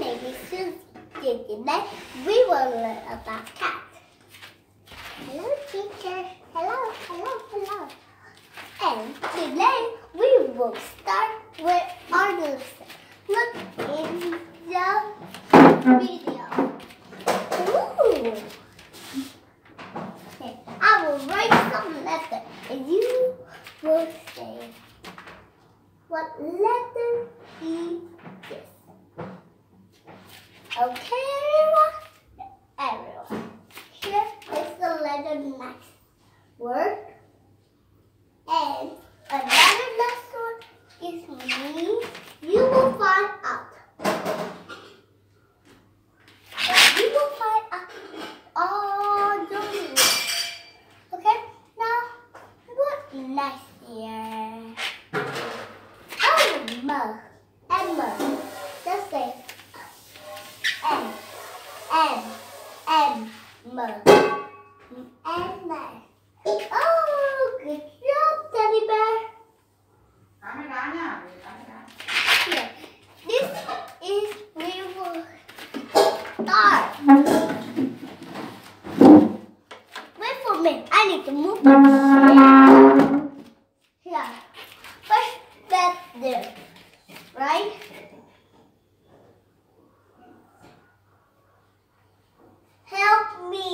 name is Susie. Today we will learn about cats. Hello, teacher. Hello, hello, hello. And today we will start with our lesson. Look in the video. Ooh. Okay, I will write some letters and you will say what letter is this. Okay, everyone. Here is the letter next word. And another next word is me. You will find out. And you will find out all the words. Okay, now what next here? Emma. Emma. Just say M. Emma. Oh, good job, Teddy Bear. Here. This is we will start. Wait for me. I need to move my here. First step there. Right? Help me.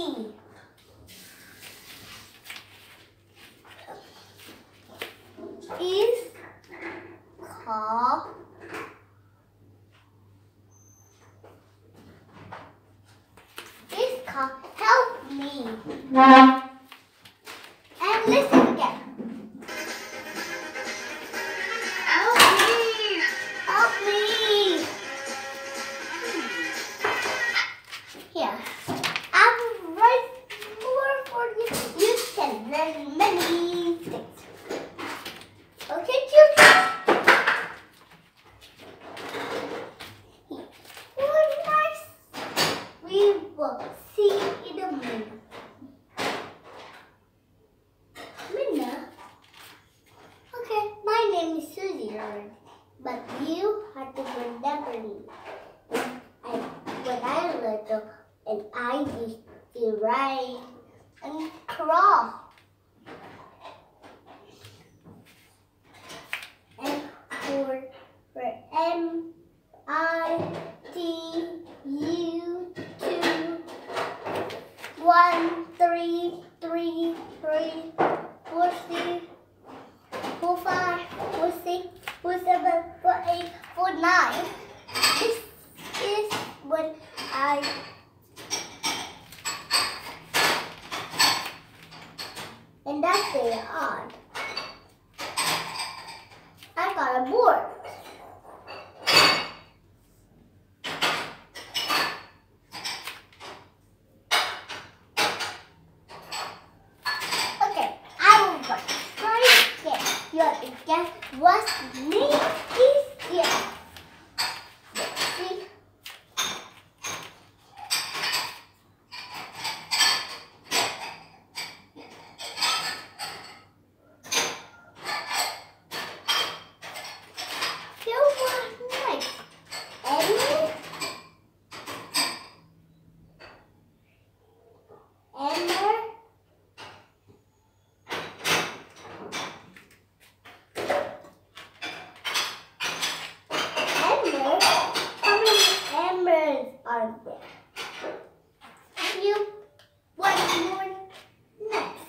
Is called help me. And listen again. Help me. Help me. Here. I will write more for you. You can learn many things. Okay, children? One nice. We will see in a minute. Minna? Okay, my name is Susie already. But you have to remember me. When I was little, and I used to ride and crawl. And for M, I, T, U, 2, 1, 3, 3, 3, 4, 6, 4, 5, 4, 6, 4, 7, 4, 8, 4, 9. This is when and that's the odd. I got a board. Okay, I will write right here. You have to guess what name is here. See? How many embers are there? You one more next.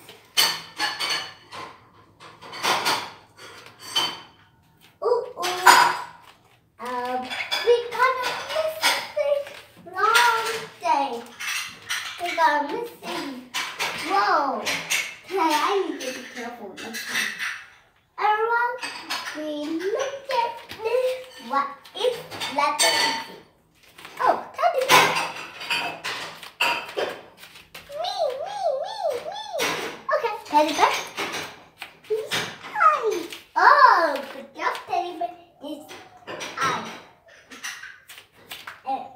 We got a missing long day. We got a missing. Whoa. Okay, I need to be careful next time. Everyone, we look at this. What is letter C? Oh, Teddy Bear. Me. Okay, Teddy Bear. I. Oh, good job, Teddy Bear. It's I.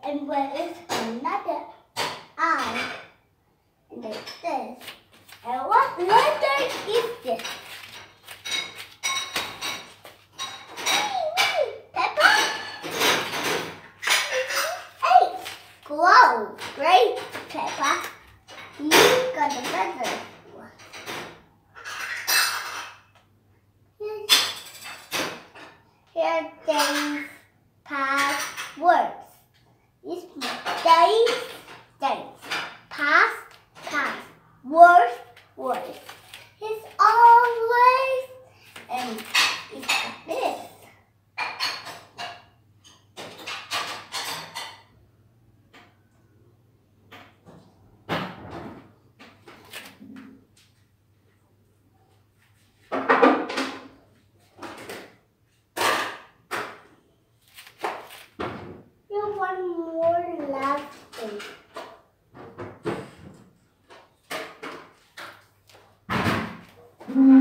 And where is another I? And it's this. And what letter is this? Whoa, great, Peppa. You got a better one. Here days, past, words. It's days, past, words, words. It's always, and it's like this. One more last thing.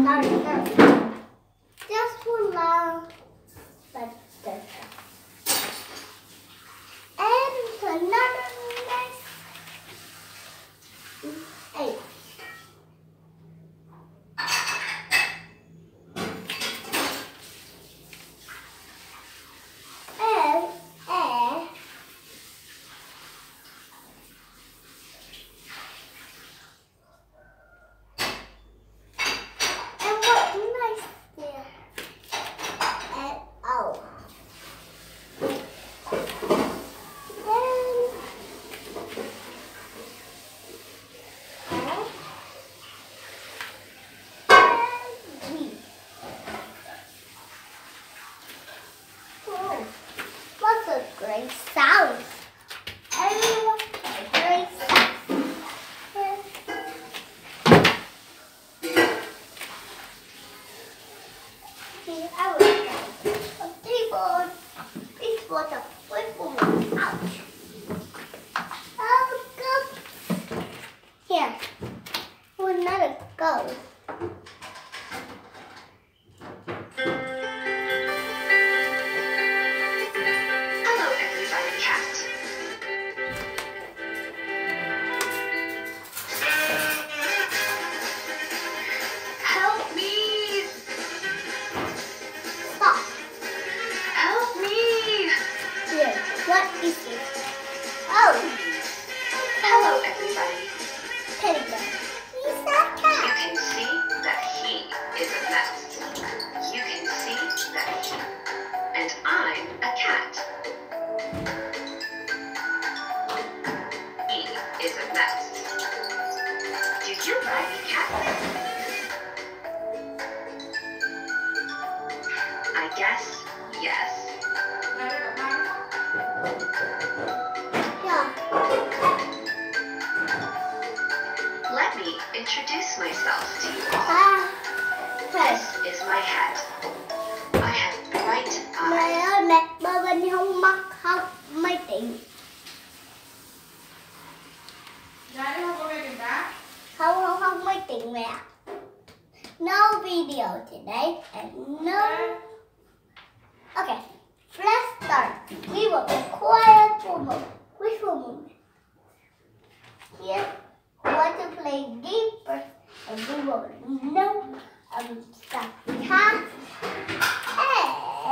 Sorry. Just one last thing. And another next 8. Great sounds. Everyone, great sounds. Here, I will go. A table. This was a football. Ouch. Oh, go. Here. We'll let it go. What is it? Oh! Hello, everybody. Teddy bear. He's not a cat. You can see that he is a mouse. You can see that he. And I'm a cat. He is a mouse. Did you like cat? I guess yes. Yeah. Let me introduce myself to you all. This is my head. I have bright Mẹ eyes. ơi, mẹ bên không mắc không mấy tiền. Không mấy tiền mẹ. No video today and no. Okay, let's start. We will be quiet for a moment. Wait for a moment. Here, we want to play game first, and we will know stuff. Cat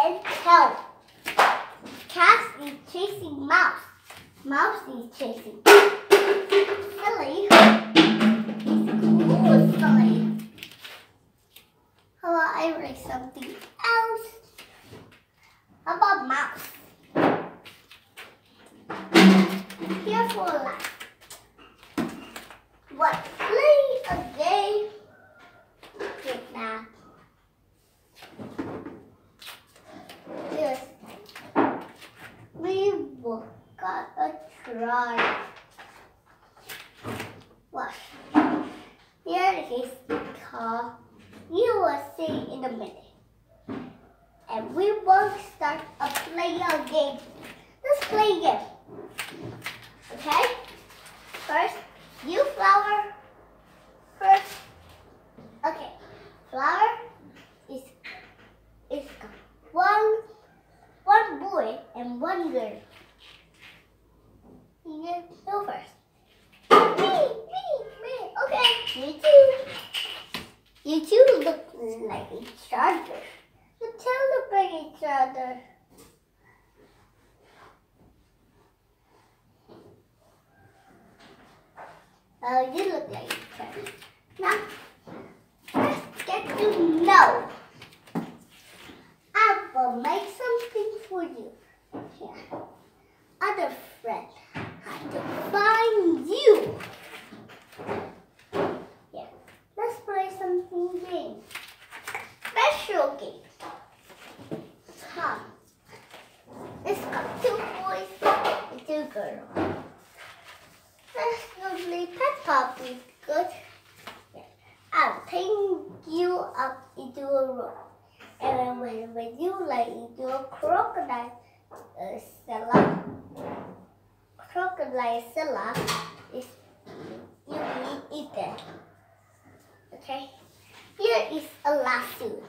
and help. Cat is chasing mouse. Mouse is chasing Silly. Cool, Silly. How about I write something else? How about mouse? Here for last. What? Play a game with that. Yes. We will gotta try. What? Here is the car. You will see in a minute. And we will start playing a game. Let's play a game. Okay? First, you flower. First. Okay. Flower is one boy and one girl. You go first. Me. Okay. You two look like each other. You two look like each other. Well, you look like a cat. Now, let's get to know. I will make something for you. Here. Other friend, how to find you. Yeah. Let's play something game. Special game. Come. It's got 2 boys and 2 girls. Let's go play Peppa Pig. Good. Yeah. I'll take you up into a room. And when you lay into a crocodile, Crocodile is you will eat it. Okay? Here is a lasso.